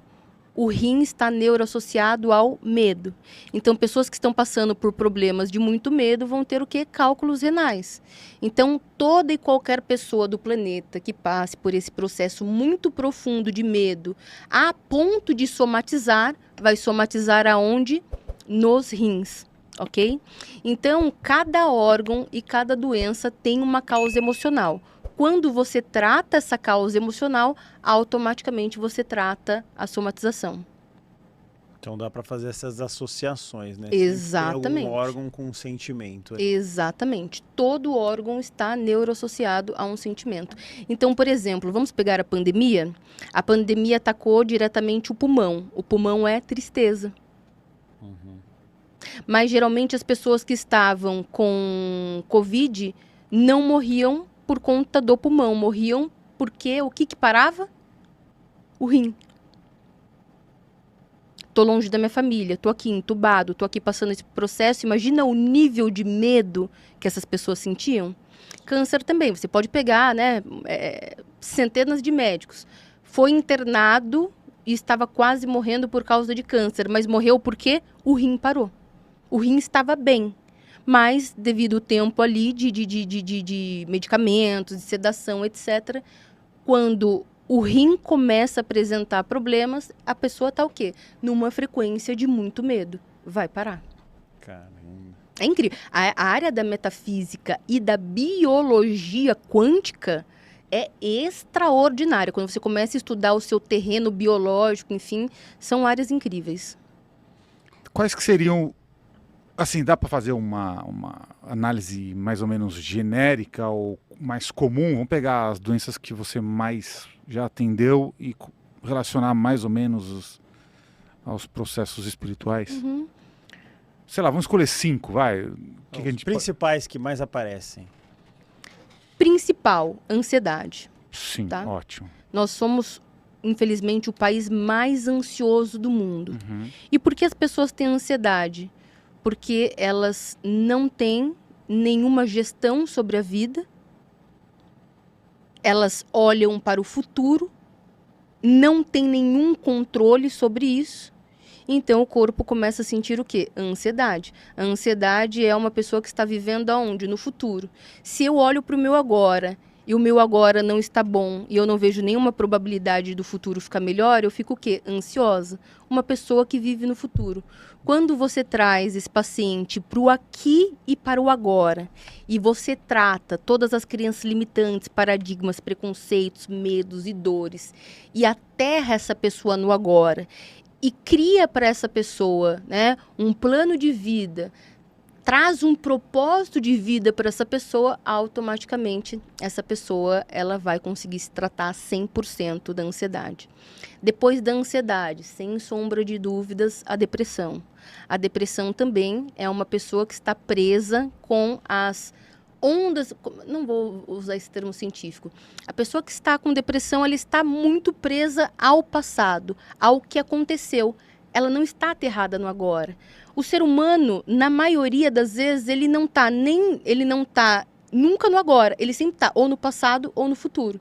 O rim está neuroassociado ao medo. Então, pessoas que estão passando por problemas de muito medo vão ter o quê? Cálculos renais. Então, toda e qualquer pessoa do planeta que passe por esse processo muito profundo de medo, a ponto de somatizar, vai somatizar aonde? Nos rins, ok? Então, cada órgão e cada doença tem uma causa emocional. Quando você trata essa causa emocional, automaticamente você trata a somatização. Então dá para fazer essas associações, né? Exatamente. Tem algum órgão com um sentimento. Exatamente. Todo órgão está neuroassociado a um sentimento. Então, por exemplo, vamos pegar a pandemia. A pandemia atacou diretamente o pulmão. O pulmão é tristeza. Mas geralmente as pessoas que estavam com Covid não morriam por conta do pulmão, morriam porque o que parava? O rim. Tô longe da minha família, tô aqui entubado, tô aqui passando esse processo. Imagina o nível de medo que essas pessoas sentiam. Câncer também, você pode pegar, né, centenas de médicos. Foi internado e estava quase morrendo por causa de câncer, mas morreu porque o rim parou. O rim estava bem, mas devido ao tempo ali de medicamentos, de sedação, etc., quando o rim começa a apresentar problemas, a pessoa está o quê? Numa frequência de muito medo. Vai parar. Caramba. É incrível. A área da metafísica e da biologia quântica é extraordinária. Quando você começa a estudar o seu terreno biológico, enfim, são áreas incríveis. Quais que seriam, assim, dá para fazer uma análise mais ou menos genérica ou mais comum? Vamos pegar as doenças que você mais já atendeu e relacionar mais ou menos aos processos espirituais? Uhum. Sei lá, vamos escolher 5, vai. Que a Os gente principais que mais aparecem. Principal, ansiedade. Sim, tá? ótimo. Nós somos, infelizmente, o país mais ansioso do mundo. Uhum. E por que as pessoas têm ansiedade? Porque elas não têm nenhuma gestão sobre a vida, elas olham para o futuro, não têm nenhum controle sobre isso, então o corpo começa a sentir o quê? A ansiedade. A ansiedade é uma pessoa que está vivendo aonde? No futuro. Se eu olho para o meu agora e o meu agora não está bom e eu não vejo nenhuma probabilidade do futuro ficar melhor, eu fico o quê? Ansiosa. Uma pessoa que vive no futuro. Quando você traz esse paciente para o aqui e para o agora, e você trata todas as crenças limitantes, paradigmas, preconceitos, medos e dores, e aterra essa pessoa no agora, e cria para essa pessoa, né, um plano de vida, traz um propósito de vida para essa pessoa, automaticamente essa pessoa ela vai conseguir se tratar 100% da ansiedade. Depois da ansiedade, sem sombra de dúvidas, a depressão. A depressão também é uma pessoa que está presa com as ondas, não vou usar esse termo científico. A pessoa que está com depressão, ela está muito presa ao passado, ao que aconteceu. Ela não está aterrada no agora. O ser humano, na maioria das vezes, ele não está nunca no agora, ele sempre está ou no passado ou no futuro.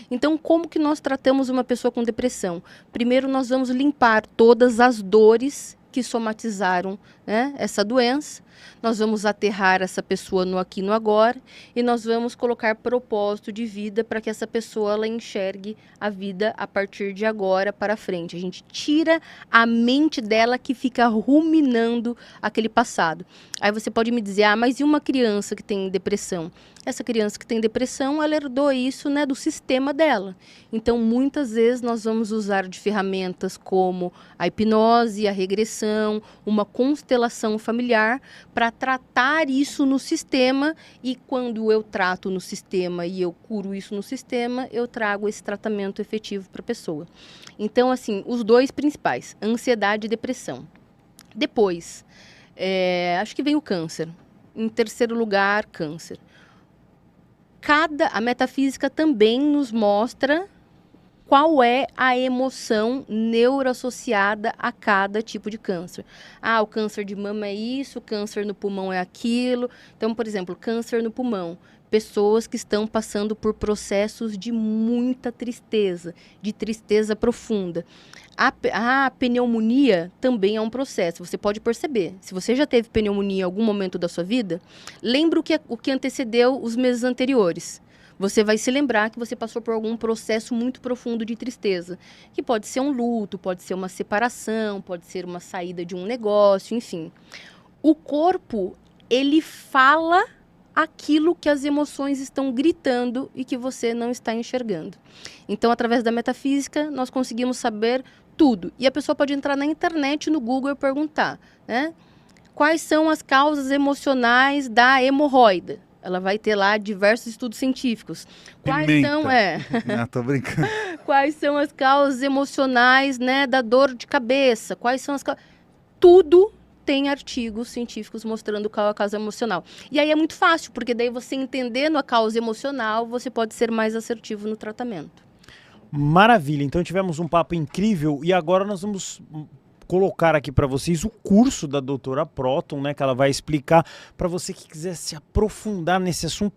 Então, como que nós tratamos uma pessoa com depressão? Primeiro, nós vamos limpar todas as dores que somatizaram, né, essa doença. Nós vamos aterrar essa pessoa no aqui e no agora e nós vamos colocar propósito de vida para que essa pessoa ela enxergue a vida a partir de agora para frente. A gente tira a mente dela que fica ruminando aquele passado. Aí você pode me dizer, mas e uma criança que tem depressão? Essa criança que tem depressão, ela herdou isso, né, do sistema dela. Então, muitas vezes, nós vamos usar de ferramentas como a hipnose, a regressão, uma constelação familiar para tratar isso no sistema e quando eu trato no sistema e eu curo isso no sistema, eu trago esse tratamento efetivo para a pessoa. Então, assim, os dois principais, ansiedade e depressão. Depois, acho que vem o câncer. Em terceiro lugar, câncer. A metafísica também nos mostra qual é a emoção neuroassociada a cada tipo de câncer. O câncer de mama é isso, o câncer no pulmão é aquilo. Então, por exemplo, câncer no pulmão. Pessoas que estão passando por processos de muita tristeza, de tristeza profunda. A pneumonia também é um processo, você pode perceber. Se você já teve pneumonia em algum momento da sua vida, lembra o que antecedeu os meses anteriores. Você vai se lembrar que você passou por algum processo muito profundo de tristeza, que pode ser um luto, pode ser uma separação, pode ser uma saída de um negócio, enfim. O corpo, ele fala aquilo que as emoções estão gritando e que você não está enxergando. Então, através da metafísica, nós conseguimos saber tudo. E a pessoa pode entrar na internet, no Google e perguntar, né? Quais são as causas emocionais da hemorroida? Ela vai ter lá diversos estudos científicos. Quais são, Não, tô brincando. Quais são as causas emocionais, né, da dor de cabeça? Quais são as causas? Tudo tem artigos científicos mostrando qual é a causa emocional. E aí é muito fácil, porque daí você entendendo a causa emocional, você pode ser mais assertivo no tratamento. Maravilha, então tivemos um papo incrível e agora nós vamos colocar aqui para vocês o curso da doutora Próton, né, que ela vai explicar para você que quiser se aprofundar nesse assunto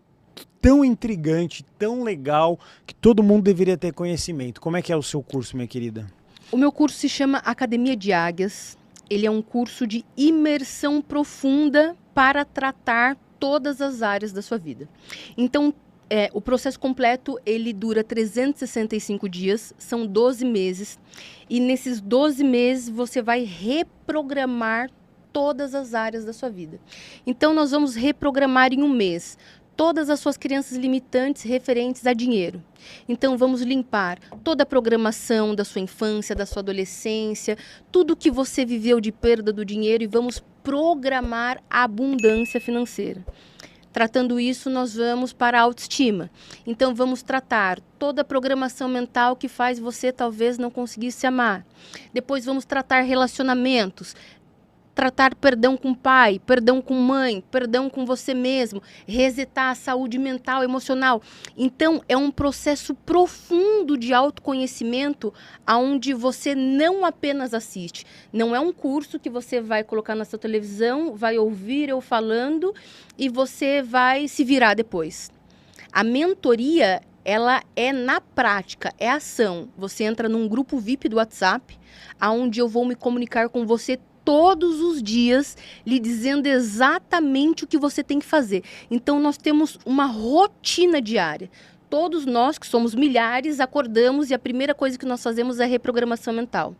tão intrigante, tão legal, que todo mundo deveria ter conhecimento. Como é que é o seu curso, minha querida? O meu curso se chama Academia de Águias. Ele é um curso de imersão profunda para tratar todas as áreas da sua vida. Então, o processo completo, ele dura 365 dias, são 12 meses. E nesses 12 meses, você vai reprogramar todas as áreas da sua vida. Então, nós vamos reprogramar em um mês todas as suas crenças limitantes referentes a dinheiro. Então, vamos limpar toda a programação da sua infância, da sua adolescência, tudo que você viveu de perda do dinheiro e vamos programar a abundância financeira. Tratando isso, nós vamos para a autoestima. Então, vamos tratar toda a programação mental que faz você talvez não conseguir se amar. Depois, vamos tratar relacionamentos. Tratar perdão com pai, perdão com mãe, perdão com você mesmo, resetar a saúde mental, emocional. Então, é um processo profundo de autoconhecimento onde você não apenas assiste. Não é um curso que você vai colocar na sua televisão, vai ouvir eu falando e você vai se virar depois. A mentoria, ela é na prática, é ação. Você entra num grupo VIP do WhatsApp, onde eu vou me comunicar com você todos os dias, lhe dizendo exatamente o que você tem que fazer. Então, nós temos uma rotina diária. Todos nós, que somos milhares, acordamos e a primeira coisa que nós fazemos é reprogramação mental.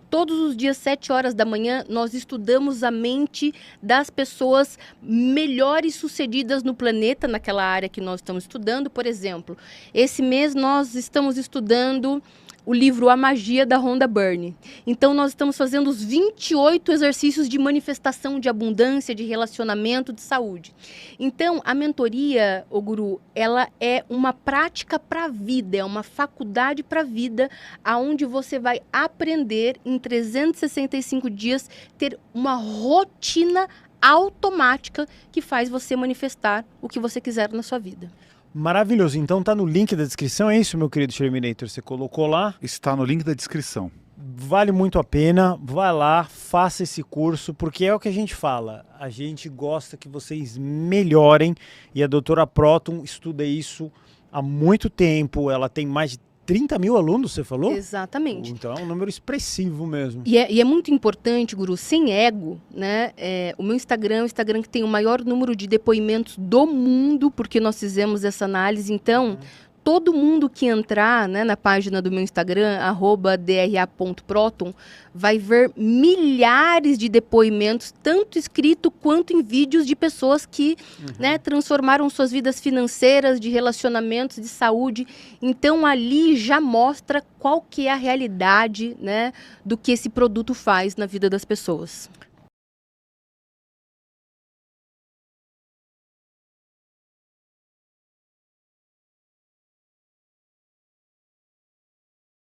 Todos os dias, 7 horas da manhã, nós estudamos a mente das pessoas melhores sucedidas no planeta, naquela área que nós estamos estudando. Por exemplo, esse mês nós estamos estudando o livro A Magia, da Rhonda Byrne. Então, nós estamos fazendo os 28 exercícios de manifestação de abundância, de relacionamento, de saúde. Então, a mentoria, ô Guru, ela é uma prática para a vida, é uma faculdade para a vida, onde você vai aprender em 365 dias, ter uma rotina automática que faz você manifestar o que você quiser na sua vida. Maravilhoso. Então tá no link da descrição, é isso, meu querido Sherminator? Você colocou lá? Está no link da descrição. Vale muito a pena. Vai lá, faça esse curso, porque é o que a gente fala. A gente gosta que vocês melhorem e a doutora Próton estuda isso há muito tempo. Ela tem mais de 30 mil alunos, você falou? Exatamente. Então é um número expressivo mesmo. E é muito importante, Guru, sem ego, né? O meu Instagram é o Instagram que tem o maior número de depoimentos do mundo, porque nós fizemos essa análise. Então, todo mundo que entrar, né, na página do meu Instagram, @dra.proton, vai ver milhares de depoimentos, tanto escrito quanto em vídeos de pessoas que né, transformaram suas vidas financeiras, de relacionamentos, de saúde. Então, ali já mostra qual que é a realidade, né, do que esse produto faz na vida das pessoas.